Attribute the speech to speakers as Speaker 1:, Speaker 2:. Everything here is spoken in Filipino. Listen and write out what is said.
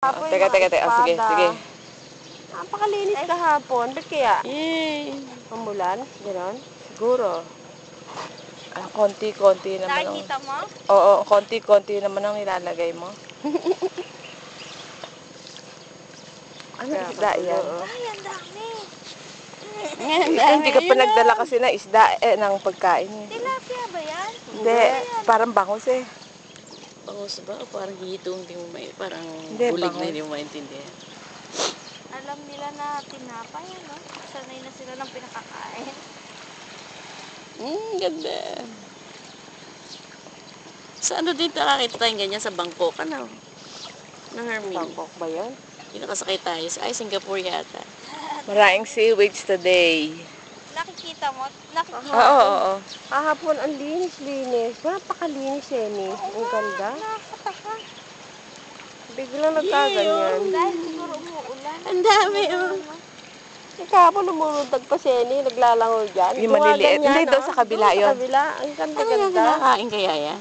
Speaker 1: Hapon
Speaker 2: Teka. Oh, sige.
Speaker 1: Napakalinis kahapon. Ba't kaya?
Speaker 2: Yay!
Speaker 1: Umulan? Ganon?
Speaker 2: Siguro. Konti-konti naman.
Speaker 3: Nakikita mo?
Speaker 2: Oo, konti-konti naman ang nilalagay mo. Ano isda yan?
Speaker 3: Ay, ang dami.
Speaker 2: Hindi ka pa nagdala kasi na isda ng pagkain.
Speaker 3: Tilapia ba yan?
Speaker 2: Hindi, parang bangus eh.
Speaker 4: Bangus ba? O parang hitong hindi mo parang
Speaker 2: Hindi,
Speaker 4: bulig
Speaker 2: bangus.
Speaker 4: na hindi mo maintindihan.
Speaker 3: Alam nila na tinapay, ano? Sanay na sila ng pinakakain.
Speaker 4: Ganda. Sa ano din nakakita tayong ganyan sa Bangkok, ano? Ng Hermine.
Speaker 1: Bangkok ba yan?
Speaker 4: Yung nakasakay tayo. Ay, Singapore yata.
Speaker 2: Maraming seaweeds today.
Speaker 3: Nakikita mo? Nakikita
Speaker 2: Oo.
Speaker 1: Kahapon ang linis-linis. Napakalinis eh, ni. Ang ganda.
Speaker 3: Nakakataka.
Speaker 1: Biglang nagkaganyan.
Speaker 3: Dahil siguro umuulan.
Speaker 4: Ang dami, oh.
Speaker 1: Kahapon lumulundag pa siya ni. Naglalangoy dyan.
Speaker 2: Yung maliliit. Hindi, doon sa kabila
Speaker 1: Doon
Speaker 2: yun.
Speaker 1: sa kabila. Ang
Speaker 4: Ano yung
Speaker 1: ganda-ganda.
Speaker 4: kinakain kaya yan?